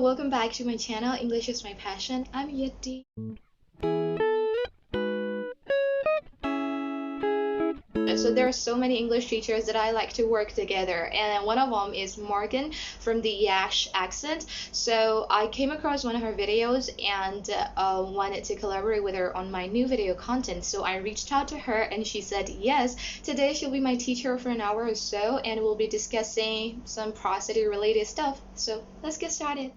Welcome back to my channel. English is my passion. I'm Yeti. So there are so many English teachers that I like to work together, and one of them is Morgan from the YAX Accent. So I came across one of her videos and wanted to collaborate with her on my new video content. So I reached out to her and she said yes. Today she'll be my teacher for an hour or so, and we'll be discussing some prosody related stuff. So let's get started.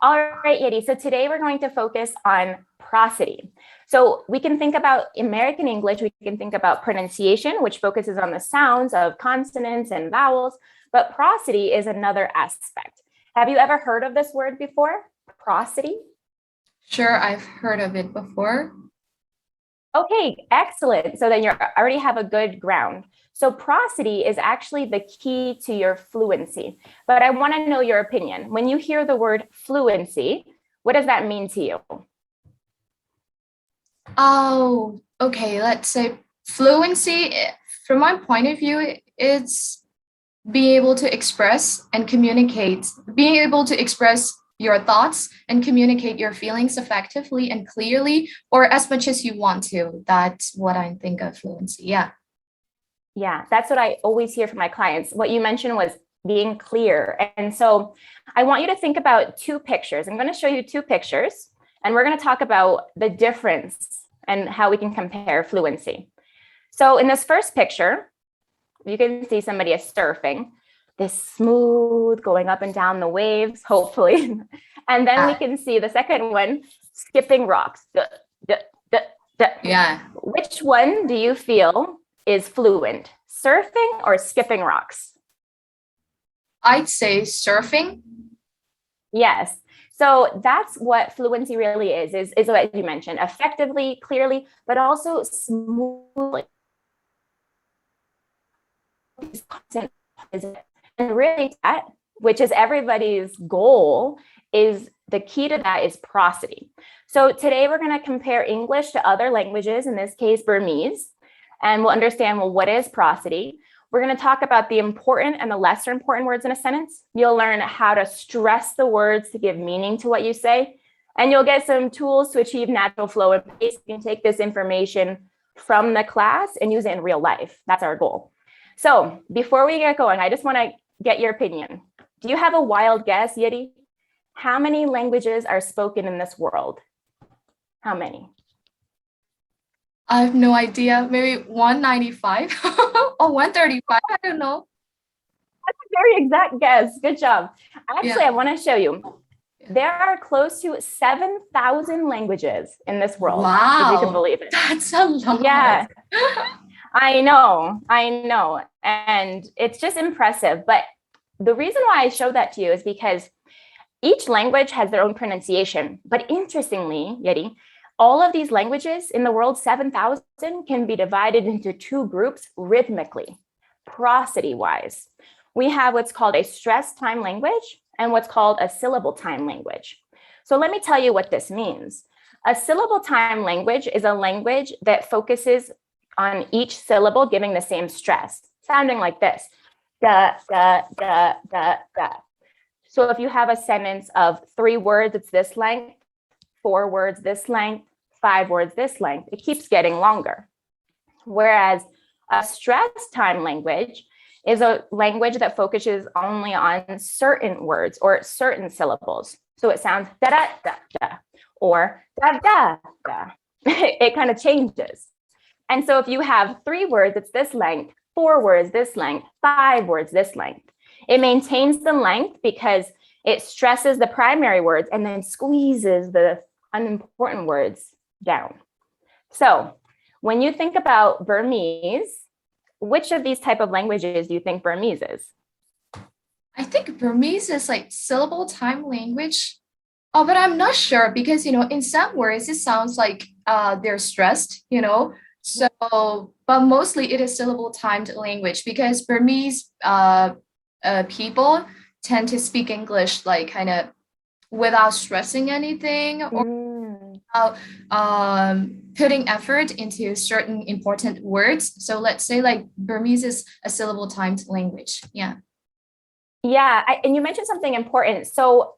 All right, Yeti. So today we're going to focus on prosody. So we can think about American English, we can think about pronunciation, which focuses on the sounds of consonants and vowels, but prosody is another aspect. Have you ever heard of this word before? Prosody? Sure, I've heard of it before. Okay, excellent. So then you already have a good ground. So prosody is actually the key to your fluency. But I want to know your opinion. When you hear the word fluency, what does that mean to you? Oh, okay. Let's say fluency, from my point of view, it's being able to express and communicate, being able to express your thoughts and communicate your feelings effectively and clearly, or as much as you want to. That's what I think of fluency. Yeah. Yeah, that's what I always hear from my clients. What you mentioned was being clear. And so I want you to think about two pictures. I'm going to show you two pictures, and we're going to talk about the difference and how we can compare fluency. So in this first picture, you can see somebody is surfing, this smooth going up and down the waves, hopefully. And then we can see the second one, skipping rocks. Duh, duh, duh, duh. Yeah. Which one do you feel is fluent, surfing or skipping rocks? I'd say surfing. Yes. So that's what fluency really is what you mentioned, effectively, clearly, but also smoothly. And really that, which is everybody's goal, is the key to that is prosody. So today we're going to compare English to other languages, in this case, Burmese, and we'll understand, well, what is prosody? We're going to talk about the important and the lesser important words in a sentence. You'll learn how to stress the words to give meaning to what you say, and you'll get some tools to achieve natural flow and pace. You can take this information from the class and use it in real life. That's our goal. So before we get going, I just want to get your opinion. Do you have a wild guess, Yeti? How many languages are spoken in this world? How many? I have no idea. Maybe 195 or 135. I don't know. That's a very exact guess. Good job. Actually, Yeah. I want to show you. There are close to 7,000 languages in this world. If you can Wow. believe it. That's a lot. Yeah, I know. And it's just impressive. But the reason why I show that to you is because each language has their own pronunciation. But interestingly, Yeti, all of these languages in the world, 7,000, can be divided into two groups rhythmically, prosody-wise. We have what's called a stress time language and what's called a syllable-time language. So let me tell you what this means. A syllable-time language is a language that focuses on each syllable giving the same stress, sounding like this. Da, da, da, da, da. So if you have a sentence of 3 words, it's this length, 4 words this length, 5 words this length, it keeps getting longer. Whereas a stress time language is a language that focuses only on certain words or certain syllables. So it sounds da da da da or da da da. It kind of changes. And so if you have 3 words, it's this length, 4 words this length, 5 words this length. It maintains the length because it stresses the primary words and then squeezes the unimportant words down. So when you think about Burmese, which of these type of languages do you think Burmese is? I think Burmese is like syllable time language. Oh, but I'm not sure because, in some words, it sounds like they're stressed. So, but mostly it is syllable timed language because Burmese people tend to speak English like kind of without stressing anything or about putting effort into certain important words. So let's say like Burmese is a syllable timed language. Yeah. Yeah, and you mentioned something important. So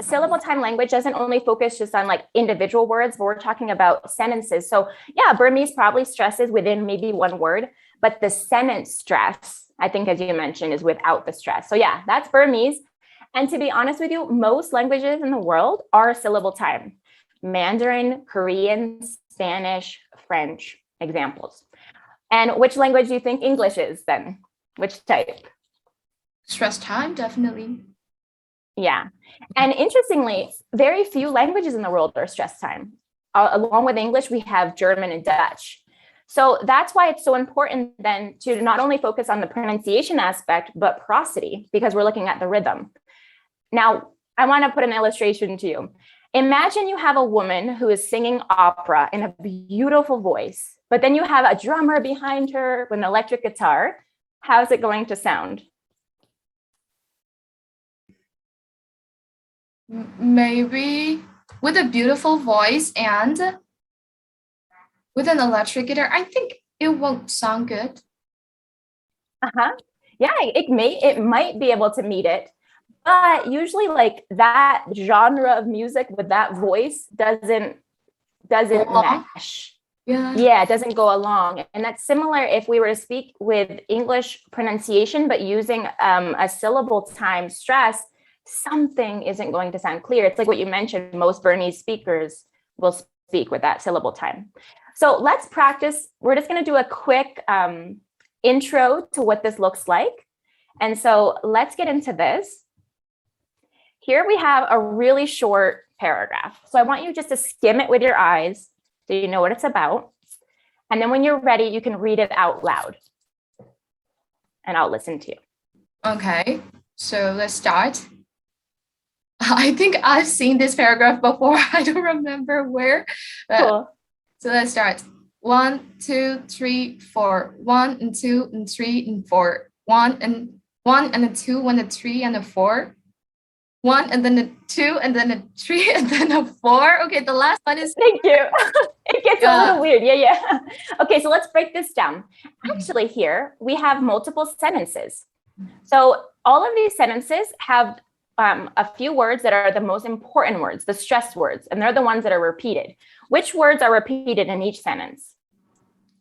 syllable time language doesn't only focus just on like individual words, but we're talking about sentences. So yeah, Burmese probably stresses within maybe one word, but the sentence stress, I think, as you mentioned, is without the stress. So yeah, that's Burmese. And to be honest with you, most languages in the world are syllable time. Mandarin, Korean, Spanish, French, examples. And which language do you think English is then? Which type? Stress time, definitely. Yeah. And interestingly, very few languages in the world are stress time. Along with English, we have German and Dutch. So that's why it's so important then to not only focus on the pronunciation aspect, but prosody, because we're looking at the rhythm. Now, I want to put an illustration to you. Imagine you have a woman who is singing opera in a beautiful voice, but then you have a drummer behind her with an electric guitar. How's it going to sound? Maybe with a beautiful voice and with an electric guitar, I think it won't sound good. Yeah, it might be able to meet it, but usually like that genre of music with that voice doesn't mesh. Yeah, it doesn't go along. And that's similar if we were to speak with English pronunciation, but using a syllable time stress, something isn't going to sound clear. It's like what you mentioned, most Burmese speakers will speak with that syllable time. So let's practice. We're just going to do a quick intro to what this looks like. And so let's get into this. Here we have a really short paragraph. So I want you just to skim it with your eyes so you know what it's about. And then when you're ready, you can read it out loud. And I'll listen to you. Okay, so let's start. I think I've seen this paragraph before. I don't remember where. Cool. So let's start. 1, 2, 3, 4. 1 and 2 and 3 and 4. 1 and a 2 and a 3 and a 4. 1 and then a 2 and then a 3 and then a 4. Okay, the last one is. Thank you. It gets a little weird. Yeah. Okay, so let's break this down. Actually, here we have multiple sentences. So all of these sentences have a few words that are the most important words, the stressed words, and they're the ones that are repeated. Which words are repeated in each sentence?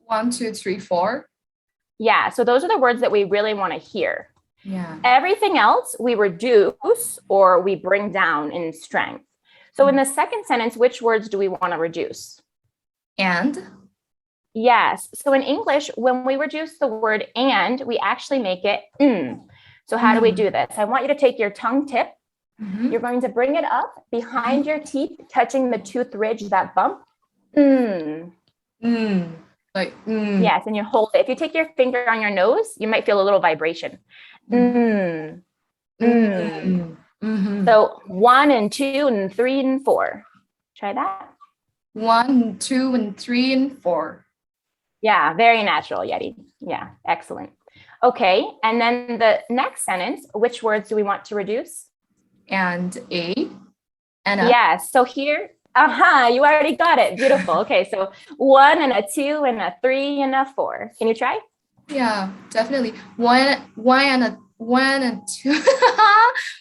1, 2, 3, 4. Yeah, so those are the words that we really want to hear. Yeah. Everything else we reduce or we bring down in strength. So in the second sentence, which words do we want to reduce? And? Yes. So in English, when we reduce the word and, we actually make it mm. So how do we do this? I want you to take your tongue tip. You're going to bring it up behind your teeth, touching the tooth ridge, that bump. Like, Yes, and you hold it. If you take your finger on your nose, you might feel a little vibration. So 1 and 2 and 3 and 4. Try that. 1, 2, and 3 and 4. Yeah, very natural, Yeti. Yeah, excellent. Okay, and then the next sentence, which words do we want to reduce? And a. And a. Yes, so here, you already got it. Beautiful. Okay, so 1 and a 2 and a 3 and a 4. Can you try? Yeah, definitely. 1 and a 1 and 2.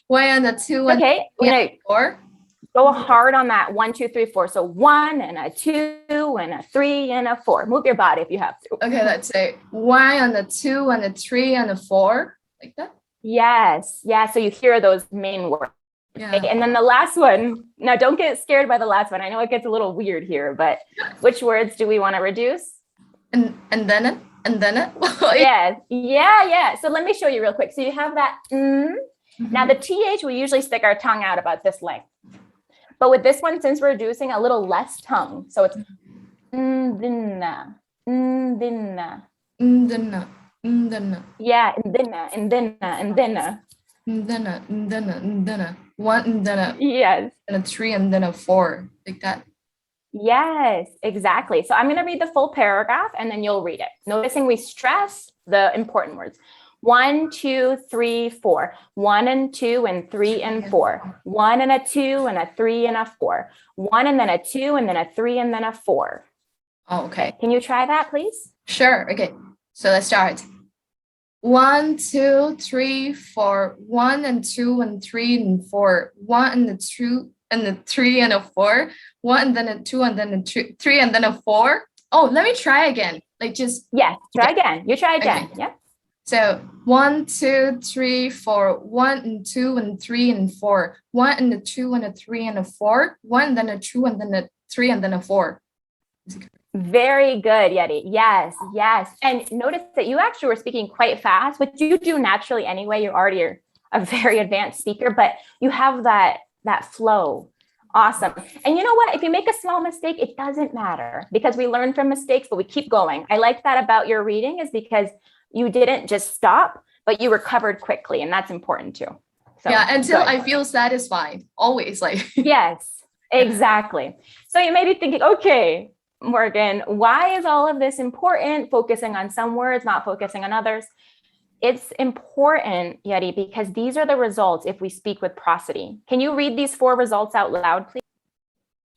1 and a 2 and okay, 4. Go hard on that 1, 2, 3, 4. So 1 and a 2 and a 3 and a 4. Move your body if you have to. Okay, let's say 1 and a 2 and a 3 and a 4. Like that? Yes. Yeah. So you hear those main words. Yeah. Okay? And then the last one. Now, don't get scared by the last one. I know it gets a little weird here, but which words do we want to reduce? And then Yes. Yeah. So let me show you real quick. So you have that. Now the TH, we usually stick our tongue out about this length. But with this one, since we're reducing a little less tongue, so it's ndinna. Yeah, ndinna. 1 and then a. Yes. And a 3 and then a 4. Like that. Yes, exactly. So I'm going to read the full paragraph and then you'll read it. Noticing we stress the important words. 1, 2, 3, 4. 1 and 2 and 3 and 4. 1 and a 2 and a 3 and a 4. 1 and then a 2 and then a 3 and then a 4. Oh, okay. Can you try that, please? Sure. Okay. So let's start. 1, 2, 3, 4. 1 and 2 and 3 and 4. 1 and the 2 and the 3 and a 4. 1 and then a 2 and then a 3 and then a 4. Oh, let me try again. Like just Yes. Try again. You try again. Okay. Yeah. So 1, 2, 3, 4. 1 and 2 and 3 and 4. 1 and a 2 and a 3 and a 4. 1 and then a 2 and then a 3 and then a 4. Very good, Yeti. Yes, yes. And notice that you actually were speaking quite fast, which you do naturally anyway. You're already a very advanced speaker, but you have that flow. Awesome. And you know what? If you make a small mistake, it doesn't matter because we learn from mistakes, but we keep going. I like that about your reading is because you didn't just stop, but you recovered quickly, and that's important too. So, yeah, until good. I feel satisfied. Always like. Yes, exactly. So you may be thinking, okay, Morgan, why is all of this important? Focusing on some words, not focusing on others. It's important, Yeti, because these are the results if we speak with prosody. Can you read these 4 results out loud, please?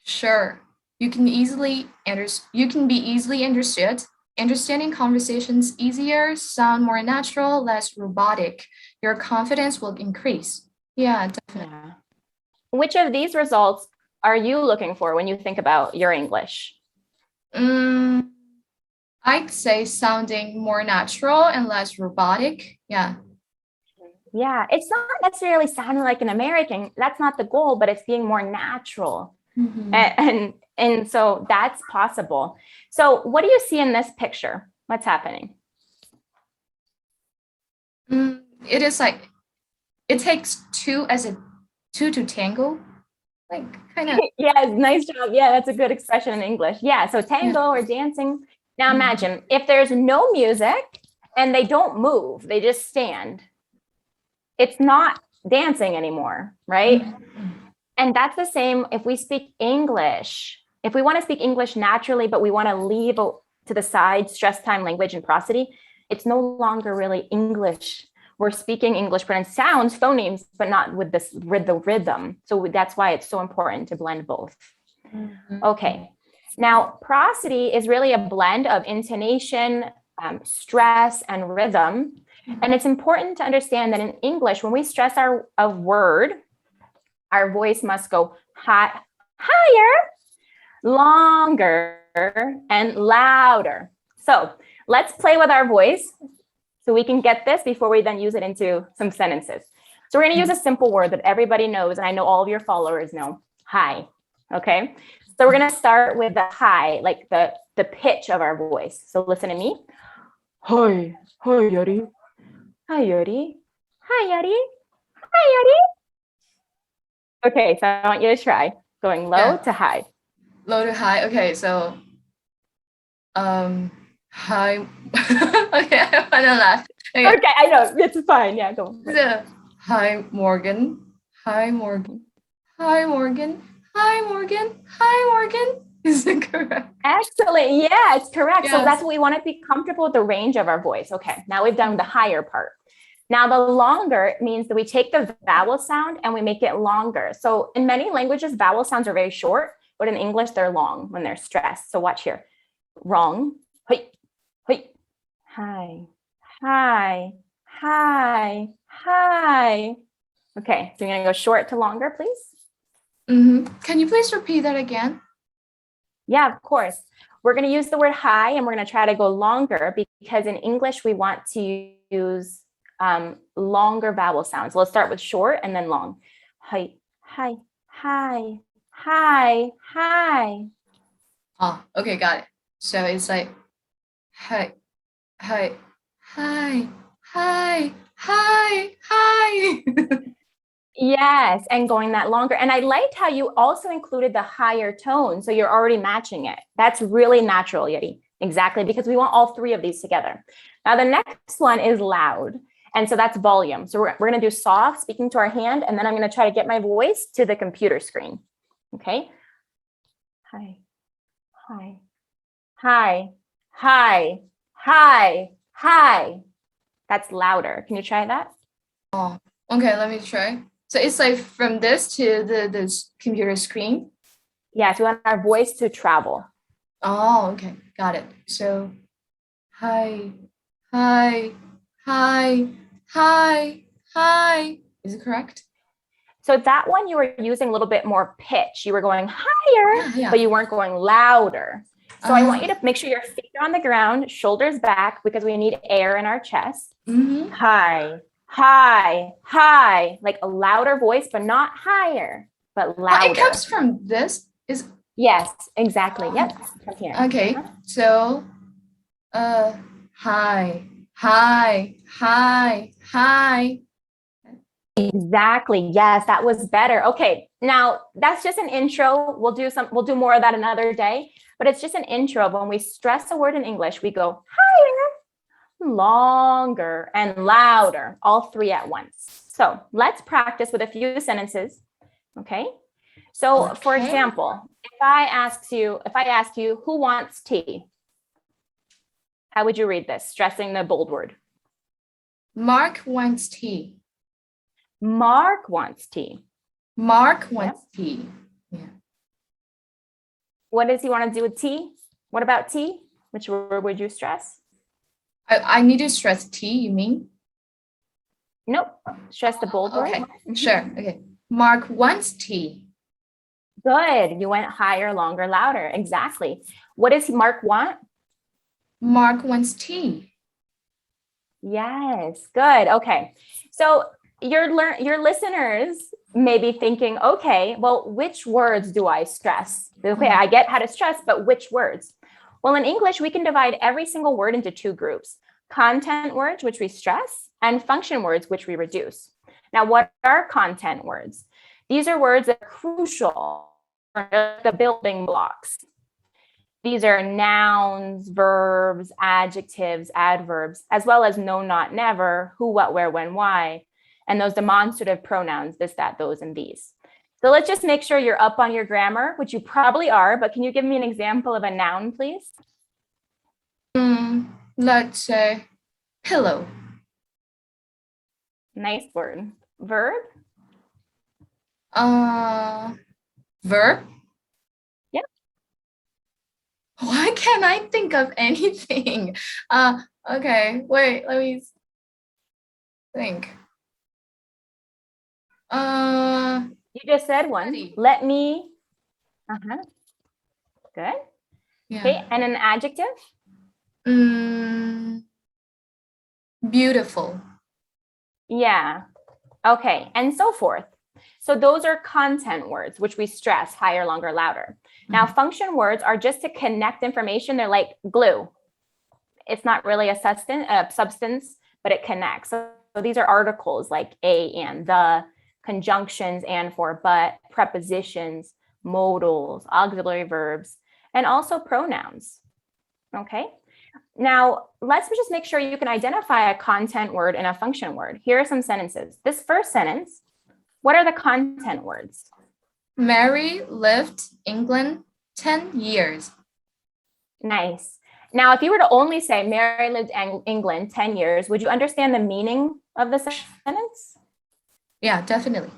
Sure. You can be easily understood. Understanding conversations easier, sound more natural, less robotic. Your confidence will increase. Yeah, definitely. Yeah. Which of these results are you looking for when you think about your English? I'd say sounding more natural and less robotic. Yeah. Yeah, it's not necessarily sounding like an American. That's not the goal, but it's being more natural. And so that's possible. So what do you see in this picture? What's happening? It is like, it takes two to tango. Like kind of. Yes, nice job. Yeah, that's a good expression in English. Yeah, so tango or dancing. Now imagine if there's no music and they don't move, they just stand. It's not dancing anymore, right? And that's the same if we speak English. If we want to speak English naturally, but we want to leave to the side stress time, language, and prosody, it's no longer really English. We're speaking English, but it sounds phonemes, but not with the rhythm. So that's why it's so important to blend both. Okay. Now, prosody is really a blend of intonation, stress, and rhythm. And it's important to understand that in English, when we stress a word, our voice must go higher, longer, and louder. So let's play with our voice so we can get this before we then use it into some sentences. So we're going to use a simple word that everybody knows, and I know all of your followers know, hi, okay? So we're going to start with the high, like the pitch of our voice. So listen to me. Hi, Yari. Hi, Yari. Hi, Yari. Hi, Yari. Okay, so I want you to try going low to high. Low to high. Okay, so hi. Okay, I want to laugh. Okay, I know. It's fine. Yeah, go. So, hi, Morgan. Hi, Morgan. Hi, Morgan. Hi, Morgan. Hi, Morgan. Is it correct? Excellent. Yeah, it's correct. Yes. So that's what we want to be comfortable with the range of our voice. Okay, now we've done the higher part. Now the longer means that we take the vowel sound and we make it longer. So in many languages, vowel sounds are very short, but in English, they're long when they're stressed. So watch here. Wrong. Hi, hi, hi, hi, hi, hi. Okay, so you're going to go short to longer, please. Can you please repeat that again? Yeah, of course. We're going to use the word high and we're going to try to go longer because in English, we want to use longer vowel sounds. Let's start with short and then long. Hi, hi, hi, hi, hi. Oh, okay, got it. So it's like, hi, hi, hi, hi, hi, hi. Yes, and going that longer. And I liked how you also included the higher tone. So you're already matching it. That's really natural, Yeti. Exactly, because we want all 3 of these together. Now, the next one is loud. And so that's volume. So we're going to do soft, speaking to our hand, and then I'm going to try to get my voice to the computer screen. Okay. Hi, hi, hi, hi, hi, hi. That's louder. Can you try that? Oh, okay, let me try. So it's like from this to this computer screen. Yes, we want our voice to travel. Oh, okay, got it. So, hi, hi, hi, hi, hi. Is it correct? So that one you were using a little bit more pitch. You were going higher, Yeah. but you weren't going louder. So I want you to make sure your feet are on the ground, shoulders back, because we need air in our chest. Mm-hmm. High, high, high, like a louder voice, but not higher, but louder. Oh, it comes from this. Is Yes, exactly. Yep, from here. okay. So, hi, hi, hi, hi. Exactly. Yes, that was better. Okay. Now that's just an intro. We'll do more of that another day, but it's just an intro. When we stress a word in English, we go higher, longer, and louder, all three at once. So let's practice with a few sentences. Okay. So for Okay. example, if I ask you, who wants tea? How would you read this? Stressing the bold word. Mark wants tea. Mark wants tea. Mark wants tea. Yeah. What does he want to do with tea? What about tea? Which word would you stress? I need to stress tea, you mean? Nope. Stress the bold word. Okay, sure. Okay. Mark wants tea. Good. You went higher, longer, louder. Exactly. What does Mark want? Mark wants tea. Yes. Good. Okay. So your listeners may be thinking, okay, well, which words do I stress? Okay, I get how to stress, but which words? Well, in English, we can divide every single word into two groups: content words, which we stress, and function words, which we reduce. Now, what are content words? These are words that are crucial for the building blocks. These are nouns, verbs, adjectives, adverbs, as well as no, not, never, who, what, where, when, why, and those demonstrative pronouns, this, that, those, and these. So let's just make sure you're up on your grammar, which you probably are, but can you give me an example of a noun, please? Let's say pillow. Nice word. Verb? Verb? Yep. Why can't I think of anything? Okay, wait, let me think. You just said one. Ready. Let me. Good. Yeah. Okay, and an adjective? Beautiful. Yeah. Okay, and so forth. So those are content words, which we stress higher, longer, louder. Now, function words are just to connect information. They're like glue. It's not really a substance, but it connects. So these are articles like a and the, conjunctions and for but, prepositions, modals, auxiliary verbs, and also pronouns. Okay. Now, let's just make sure you can identify a content word and a function word. Here are some sentences. This first sentence, what are the content words? Mary lived England 10 years. Nice. Now, if you were to only say Mary lived in England 10 years, would you understand the meaning of the sentence? Yeah, definitely.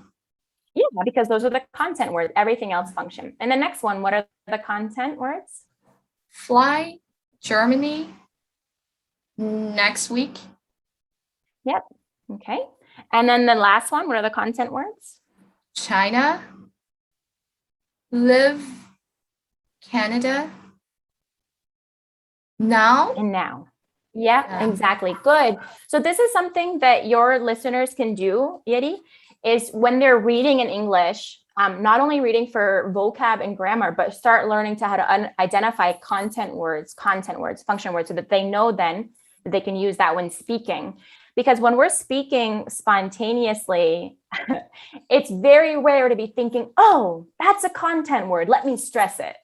Yeah, because those are the content words, everything else function. And the next one, what are the content words? Fly, Germany, next week. Yep. Okay. And then the last one, what are the content words? China, live, Canada, now. And now. Yeah, exactly. Good. So this is something that your listeners can do, Yeti, is when they're reading in English, not only reading for vocab and grammar, but start learning to how to identify content words, function words, so that they know then that they can use that when speaking. Because when we're speaking spontaneously, it's very rare to be thinking, oh, that's a content word. Let me stress it.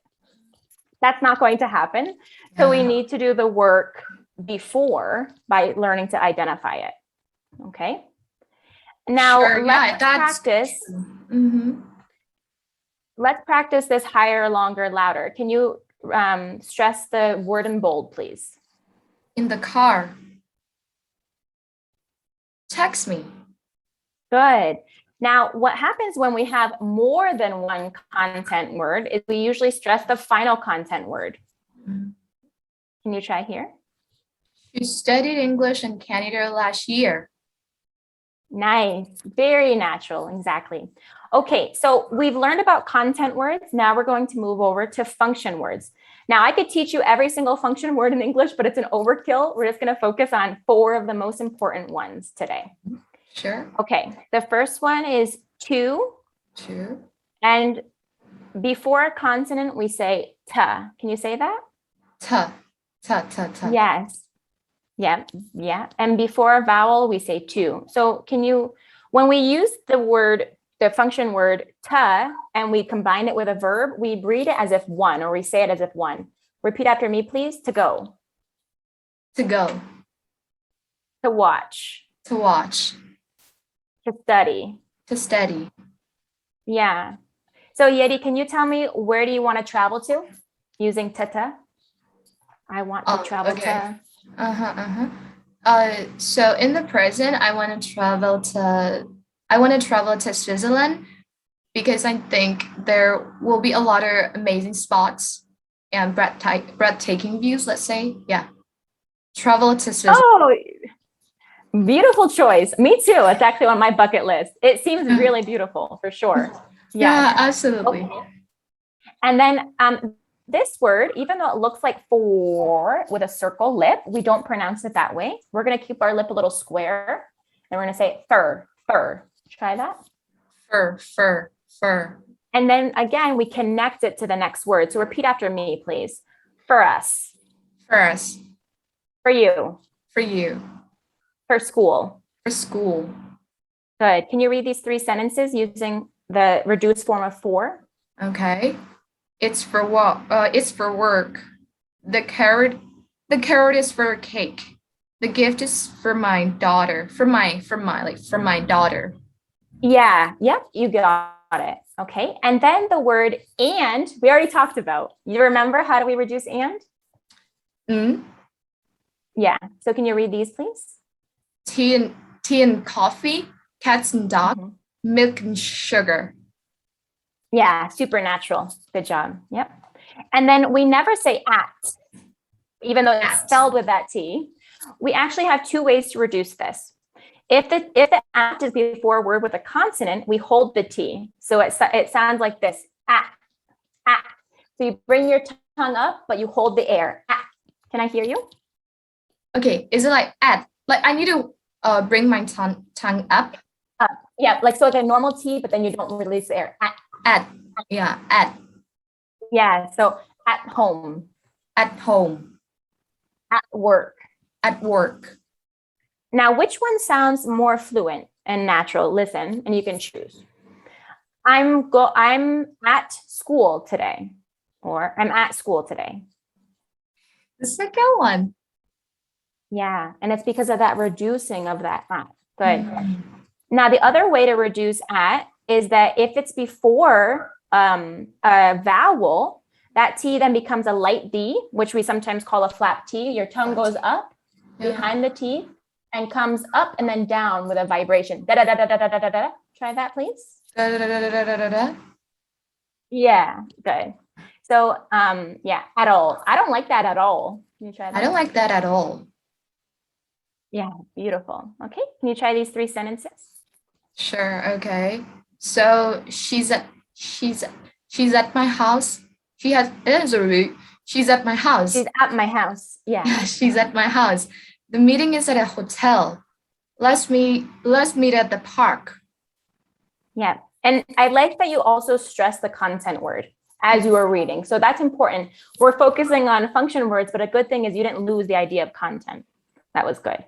That's not going to happen. So we need to do the work before by learning to identify it. Okay. Now let's practice. Let's practice this higher, longer, louder. Can you stress the word in bold, please? In the car. Text me. Good. Now, what happens when we have more than one content word is we usually stress the final content word. Can you try here? She studied English in Canada last year. Nice. Very natural. Exactly. Okay, so we've learned about content words. Now we're going to move over to function words. Now I could teach you every single function word in English, but it's an overkill. We're just going to focus on 4 of the most important ones today. Sure. Okay, the first one is to. To. And before a consonant, we say ta. Can you say that? Ta. Ta, ta, ta. Yes. Yeah, yeah. And before a vowel, we say to. So can you, when we use the function word ta, and we combine it with a verb, we read it as if one, or we say it as if one. Repeat after me, please. To go. To go. To watch. To watch. To study. To study. Yeah. So Yeti, can you tell me where do you want to travel to using ta? I want to travel to. So in the present, I want to travel to Switzerland because I think there will be a lot of amazing spots and breathtaking views, let's say. Yeah. Travel to Switzerland. Oh, beautiful choice. Me too. It's actually on my bucket list. It seems really beautiful for sure. Yeah, absolutely. Okay. And then this word, even though it looks like for with a circle lip, we don't pronounce it that way. We're going to keep our lip a little square and we're going to say fur. Try that. Fur. And then again, we connect it to the next word. So repeat after me, please. For us. For us. For you. For you. For school. For school. Good. Can you read these 3 sentences using the reduced form of for? Okay. It's for what? It's for work. The carrot is for cake. The gift is for my daughter. For my daughter. Yeah. Yep. You got it. Okay. And then the word and we already talked about. You remember how do we reduce and? Yeah. So can you read these, please? Tea and coffee, cats and dogs, milk and sugar. Yeah, supernatural. Good job. Yep. And then we never say at, even though it's spelled with that T. We actually have 2 ways to reduce this. If the at is before a word with a consonant, we hold the T. So it sounds like this, at. So you bring your tongue up, but you hold the air. At. Can I hear you? Okay, is it like at? Like I need to bring my tongue up? Yeah, like so like a normal T, but then you don't release the air. At. Yeah, at. Yeah, so at home. At home. At work. At work. Now, which one sounds more fluent and natural? Listen, and you can choose. I'm at school today, or I'm at school today. The second one. Yeah, and it's because of that reducing of that at. Good. Now, the other way to reduce at is that if it's before a vowel, that T then becomes a light D, which we sometimes call a flap T. Your tongue goes up behind the teeth and comes up and then down with a vibration. Da da da da da da da da. Try that, please. Da, da, da, da, da, da, da, da. Yeah, good. So, yeah, at all. I don't like that at all. Can you try that? I don't like that at all. Yeah, beautiful. Okay, can you try these 3 sentences? Sure. Okay. So she's at my house. She's at my house. She's at my house. Yeah. She's at my house. The meeting is at a hotel. Let's meet at the park. Yeah. And I like that you also stress the content word as you are reading. So that's important. We're focusing on function words, but a good thing is you didn't lose the idea of content. That was good.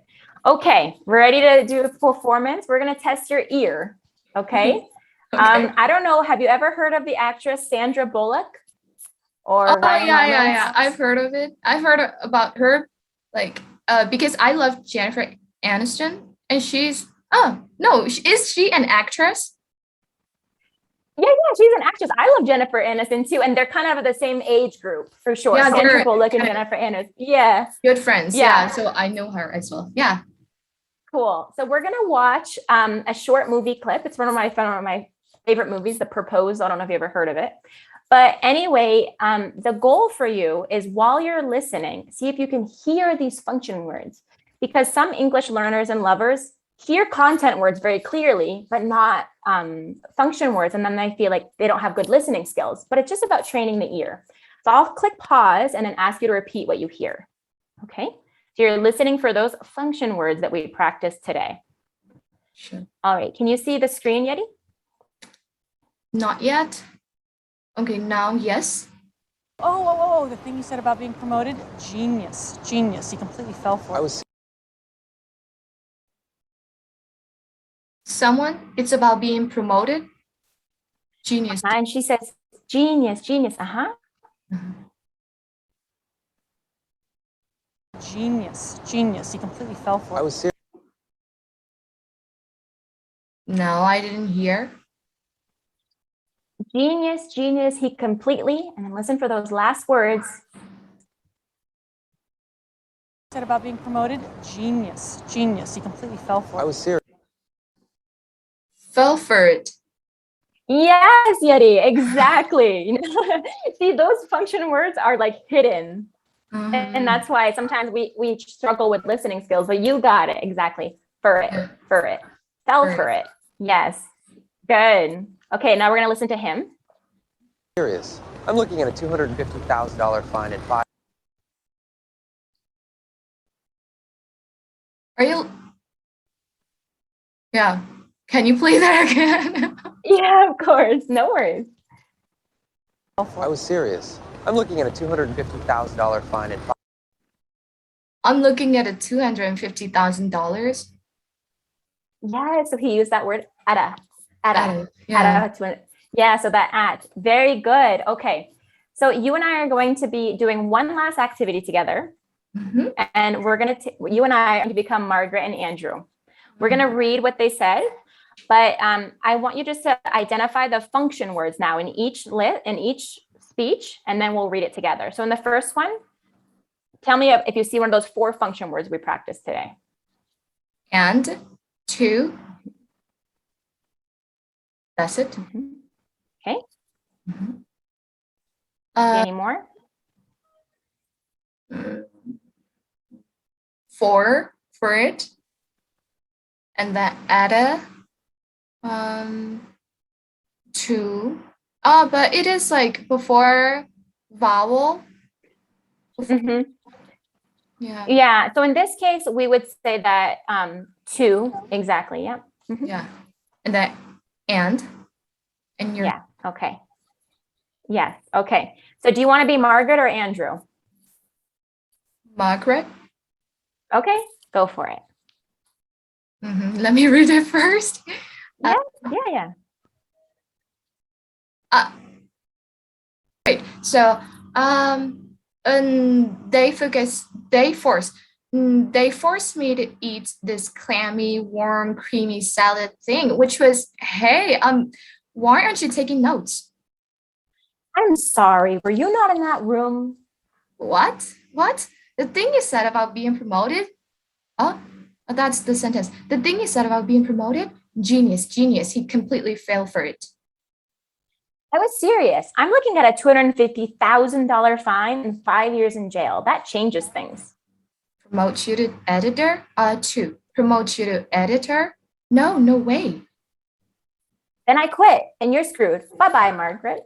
Okay, we're ready to do performance. We're going to test your ear. Okay. I don't know. Have you ever heard of the actress Sandra Bullock? Or yeah. I've heard of it. I've heard about her, like, because I love Jennifer Aniston, and she's. Oh no, is she an actress? Yeah, she's an actress. I love Jennifer Aniston too, and they're kind of the same age group for sure. Yeah, Sandra Bullock and Jennifer Aniston. Yeah, good friends. Yeah, so I know her as well. Yeah. Cool. So we're gonna watch a short movie clip. It's one of my favorite movies, The Proposed. I don't know if you ever heard of it. But anyway, the goal for you is while you're listening, see if you can hear these function words, because some English learners and lovers hear content words very clearly, but not function words. And then they feel like they don't have good listening skills, but it's just about training the ear. So I'll click pause and then ask you to repeat what you hear. Okay. So you're listening for those function words that we practiced today. Sure. All right. Can you see the screen, Yeti? Not yet. Okay, now yes. Oh, the thing you said about being promoted, genius. He completely fell for it. Someone, it's about being promoted. Genius. And she says, genius. Uh-huh. Genius. He completely fell for it. I was serious. No, I didn't hear. Genius, he completely, and then listen for those last words. Said about being promoted, genius. He completely fell for it. I was serious. Fell for it. Yes, Yeti, exactly. See, those function words are like hidden. And that's why sometimes we struggle with listening skills, but you got it exactly. For it. Fell for it. Yes. Good. Okay, now we're gonna listen to him. Serious. I'm looking at a $250,000 fine and 5. Are you? Yeah. Can you play that again? Yeah, of course. No worries. I was serious. I'm looking at a $250,000 fine and 5. I'm looking at a $250,000. Yeah, so he used that word ada. Yeah. Yeah, so that at. Very good. Okay. So you and I are going to be doing one last activity together. Mhm. And we're going to, you and I are going to become Margaret and Andrew. We're going to read what they said, but I want you just to identify the function words now in each speech, and then we'll read it together. So in the first one, tell me if you see one of those 4 function words we practiced today. And, to. That's it. Okay. Any more? For it. And then ada. To. But it is like before vowel. Yeah. Yeah. So in this case, we would say that to exactly. Yeah. Yeah. And then and you're. Yeah. Okay. Yes. Okay. So do you want to be Margaret or Andrew? Margaret. Okay. Go for it. Let me read it first. Yeah. Right. So they forced me to eat this clammy, warm, creamy salad thing, which was, hey, why aren't you taking notes? I'm sorry. Were you not in that room? What? The thing you said about being promoted? Oh, that's the sentence. The thing you said about being promoted? Genius. He completely failed for it. I was serious. I'm looking at a $250,000 fine and 5 years in jail. That changes things. Promote you to editor? To promote you to editor? No way. Then I quit and you're screwed. Bye-bye, Margaret.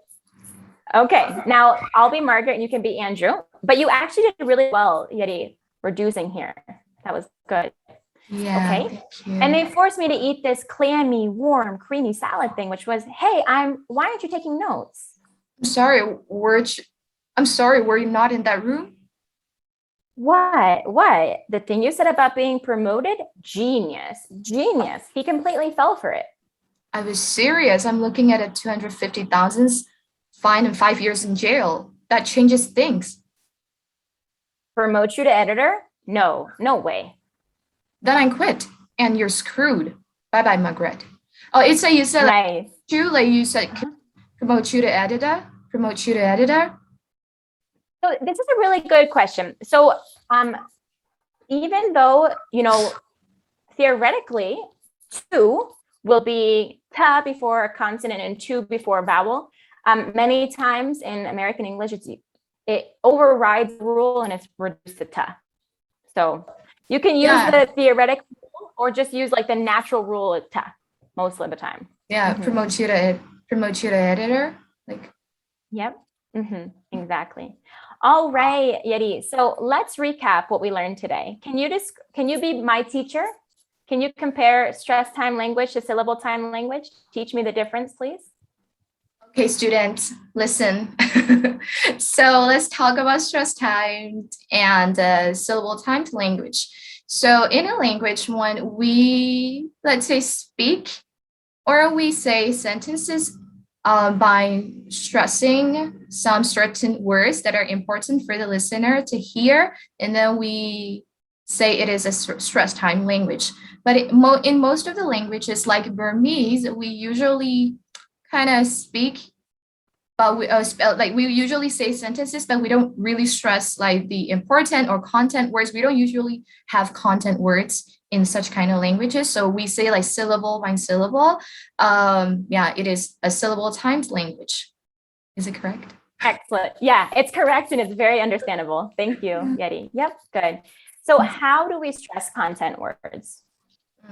Okay, now I'll be Margaret and you can be Andrew. But you actually did really well, Yeti, reducing here. That was good. Yeah. Okay. Thank you. And they forced me to eat this clammy, warm, creamy salad thing, which was, hey, why aren't you taking notes? I'm sorry, were you not in that room? What? The thing you said about being promoted? Genius. He completely fell for it. I was serious. I'm looking at a 250,000 fine and 5 years in jail. That changes things. Promote you to editor? No way. Then I quit and you're screwed. Bye-bye, Margaret. Oh, you said Nice. you said promote you to editor? So this is a really good question. So even though, theoretically, to will be ta before a consonant and to before a vowel. Many times in American English, it overrides the rule and it's reduced to ta. So you can use the theoretic rule or just use like the natural rule of ta most of the time. Yeah, promote you to editor. Like. Yep. Exactly. All right, Yeri. So let's recap what we learned today. Can you be my teacher? Can you compare stress time language to syllable time language? Teach me the difference, please. Okay, students, listen. So let's talk about stress time and syllable timed language. So in a language, when we, let's say, speak or we say sentences by stressing some certain words that are important for the listener to hear, and then we say it is a stress time language. But in most of the languages, like Burmese, we usually kind of speak, but we usually say sentences, but we don't really stress like the important or content words. We don't usually have content words in such kind of languages. So we say like syllable by syllable. Yeah, it is a syllable timed language. Is it correct? Excellent. Yeah, it's correct and it's very understandable. Thank you, Yeti. Yep, good. So how do we stress content words?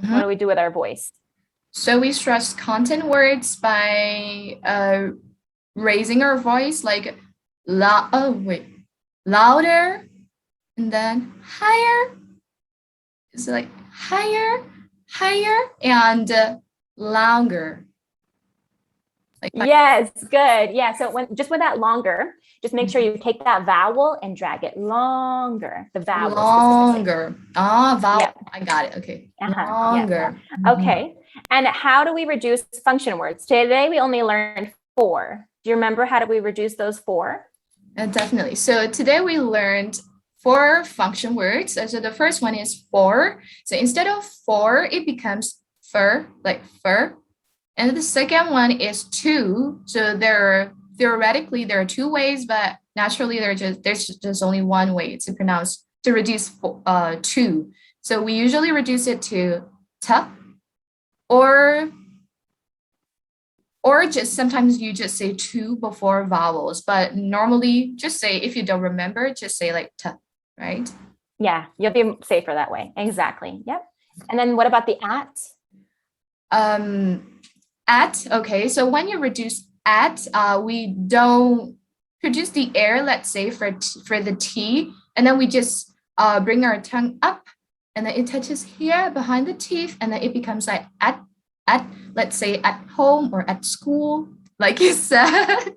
What do we do with our voice? So we stress content words by raising our voice, like louder and then higher. It's like higher, and longer. Like yes, good. Yeah. So just with that longer, just make sure you take that vowel and drag it longer. The vowel. Longer. Vowel. Yep. I got it. Okay. Longer. Yeah. Okay. And how do we reduce function words? Today we only learned 4. Do you remember how do we reduce those 4? Definitely. So today we learned 4 function words. So the first one is for. So instead of for, it becomes fur, like fur. And the second one is to. So theoretically there are 2 ways, but naturally there's just only one way to reduce to. So we usually reduce it to ta, or just sometimes you just say to before vowels, but normally just say, if you don't remember, just say like ta, right? Yeah, you'll be safer that way. Exactly. Yep. And then what about the at? At, okay. So when you reduce at, we don't produce the air, let's say for the T, and then we just bring our tongue up, and then it touches here behind the teeth, and then it becomes like at, let's say at home or at school, like you said.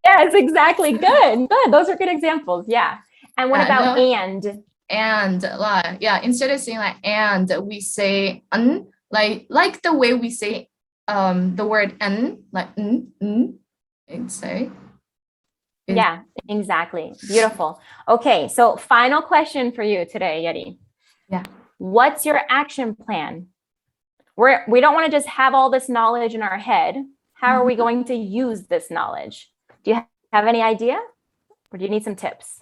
Yes, exactly. Good. Those are good examples. Yeah. And what about and? And yeah, instead of saying like and, we say like the way we say the word like and say. Yeah, exactly. Beautiful. Okay, so final question for you today, Yeti. Yeah. What's your action plan? We don't want to just have all this knowledge in our head. How are we going to use this knowledge? Do you have any idea? Or do you need some tips?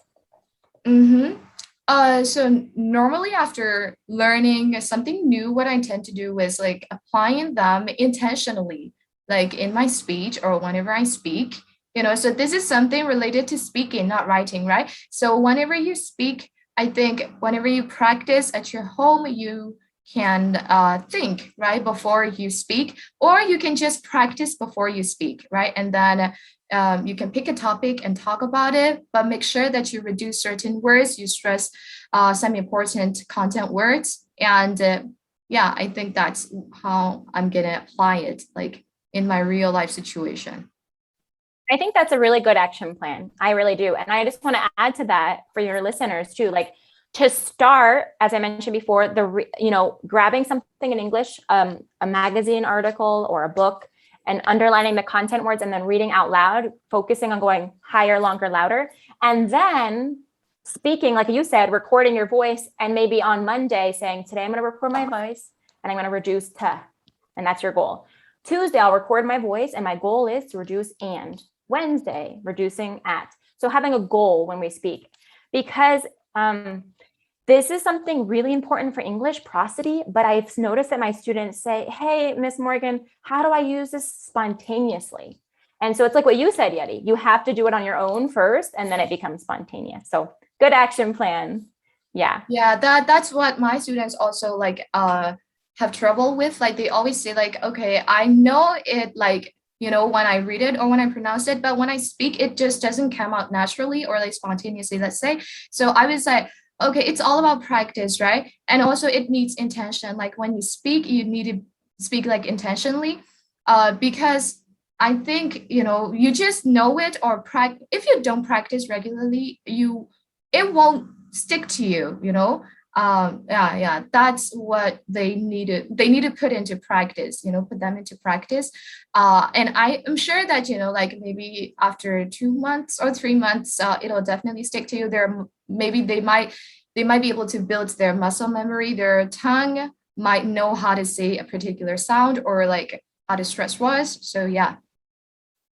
So normally after learning something new, what I tend to do is like applying them intentionally, like in my speech or whenever I speak, so this is something related to speaking, not writing, right? So whenever you speak, I think whenever you practice at your home, you can think, right, before you speak, or you can just practice before you speak, right? And then you can pick a topic and talk about it, but make sure that you reduce certain words, you stress some important content words. And yeah, I think that's how I'm going to apply it, like in my real life situation. I think that's a really good action plan. I really do. And I just want to add to that for your listeners too, like to start, as I mentioned before, grabbing something in English, a magazine article or a book, and underlining the content words and then reading out loud, focusing on going higher, longer, louder, and then speaking, like you said, recording your voice, and maybe on Monday saying, today I'm going to record my voice and I'm going to reduce ta, and that's your goal. Tuesday, I'll record my voice and my goal is to reduce and. Wednesday, reducing at. So having a goal when we speak, because This is something really important for English prosody, but I've noticed that my students say, hey, Miss Morgan, how do I use this spontaneously? And so it's like what you said, Yeti, you have to do it on your own first, and then it becomes spontaneous. So good action plan. Yeah. Yeah, that's what my students also like have trouble with. Like they always say like, okay, I know it like, you know, when I read it or when I pronounce it, but when I speak, it just doesn't come out naturally or like spontaneously, let's say. So I was like, okay, it's all about practice, right? And also it needs intention. Like when you speak, you need to speak like intentionally, because I think, you know, you just know it or practice. If you don't practice regularly, it won't stick to you, you know. Yeah, that's what they need to put into practice, you know, put them into practice. And I am sure that, you know, like maybe after 2 months or 3 months, it'll definitely stick to you. Maybe they might be able to build their muscle memory. Their tongue might know how to say a particular sound or like how to stress was. So yeah.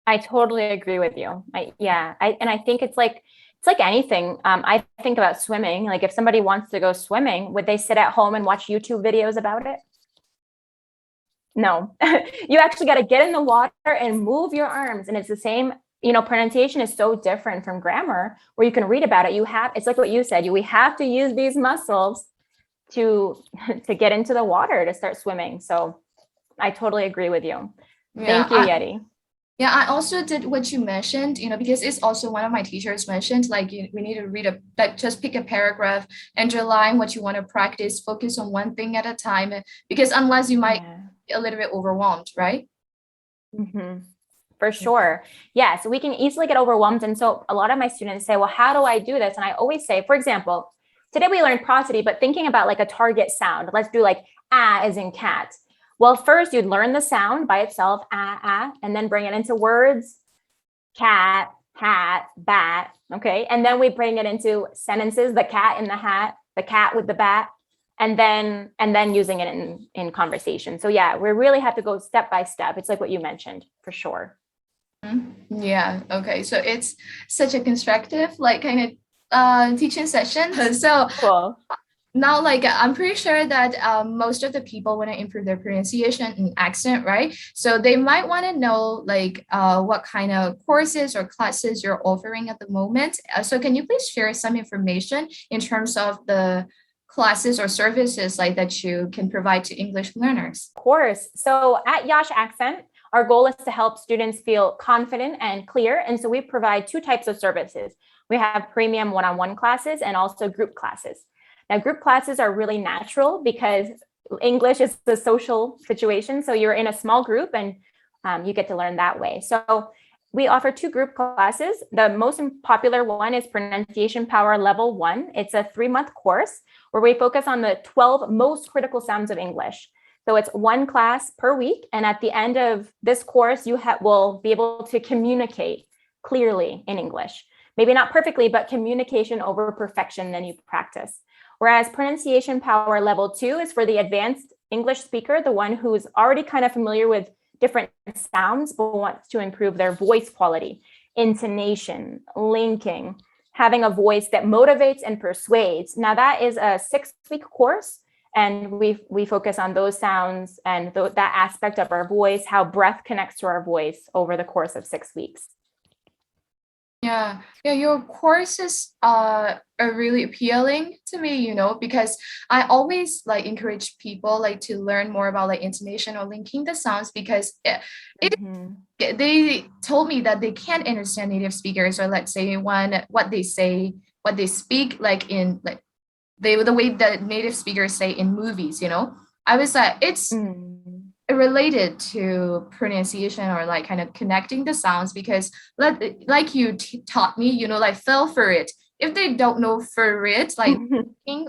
I totally agree with you. I think it's like anything. I think about swimming. Like if somebody wants to go swimming, would they sit at home and watch YouTube videos about it? No, you actually got to get in the water and move your arms. And it's the same, you know, pronunciation is so different from grammar where you can read about it. It's like what you said, we have to use these muscles to get into the water to start swimming. So I totally agree with you. Thank you, Yeti. Yeah, I also did what you mentioned, you know, because it's also one of my teachers mentioned, like we need to read just pick a paragraph, underline what you want to practice, focus on one thing at a time, because unless you might be a little bit overwhelmed, right? Mm-hmm. For sure. Yeah, so we can easily get overwhelmed. And so a lot of my students say, well, how do I do this? And I always say, for example, today we learned prosody, but thinking about like a target sound, let's do like as in cat. Well, first you'd learn the sound by itself, and then bring it into words, cat, hat, bat, okay? And then we bring it into sentences, the cat in the hat, the cat with the bat, and then using it in conversation. So yeah, we really have to go step by step. It's like what you mentioned, for sure. Yeah, okay. So it's such a constructive, like kind of teaching session. So cool. Now, like I'm pretty sure that most of the people want to improve their pronunciation and accent, right? So they might want to know like what kind of courses or classes you're offering at the moment. So can you please share some information in terms of the classes or services like that you can provide to English learners? Of course. So at YAX Accent, our goal is to help students feel confident and clear. And so we provide two types of services. We have premium one-on-one classes and also group classes. Now, group classes are really natural because English is a social situation. So you're in a small group and you get to learn that way. So we offer two group classes. The most popular one is Pronunciation Power Level 1. It's a 3-month course where we focus on the 12 most critical sounds of English. So it's one class per week. And at the end of this course, you will be able to communicate clearly in English. Maybe not perfectly, but communication over perfection, then you practice. Whereas Pronunciation Power Level 2 is for the advanced English speaker, the one who's already kind of familiar with different sounds, but wants to improve their voice quality, intonation, linking, having a voice that motivates and persuades. Now that is a 6-week course, and we focus on those sounds and that aspect of our voice, how breath connects to our voice over the course of 6 weeks. Yeah, your courses are really appealing to me, you know, because I always like encourage people like to learn more about like intonation or linking the sounds because they told me that they can't understand native speakers or let's say what they speak like in like the way that native speakers say in movies, you know. I was like, it's related to pronunciation or like kind of connecting the sounds because like you taught me, you know, like fell for it. If they don't know for it, like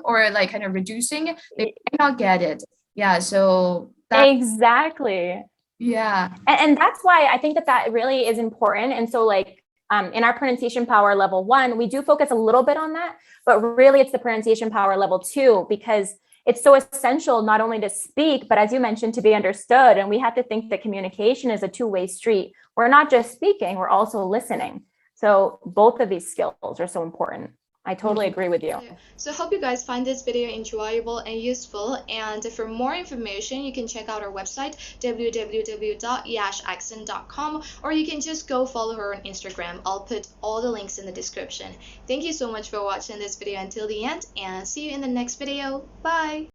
or like kind of reducing, they might not get it. Yeah, so exactly. Yeah. And that's why I think that really is important. And so like in our Pronunciation Power Level 1, we do focus a little bit on that, but really it's the Pronunciation Power Level 2 because it's so essential not only to speak, but as you mentioned, to be understood. And we have to think that communication is a two-way street. We're not just speaking, we're also listening. So both of these skills are so important. I totally agree with you. Yeah. So hope you guys find this video enjoyable and useful. And for more information, you can check out our website www.yaxaccent.com, or you can just go follow her on Instagram. I'll put all the links in the description. Thank you so much for watching this video until the end, and see you in the next video. Bye!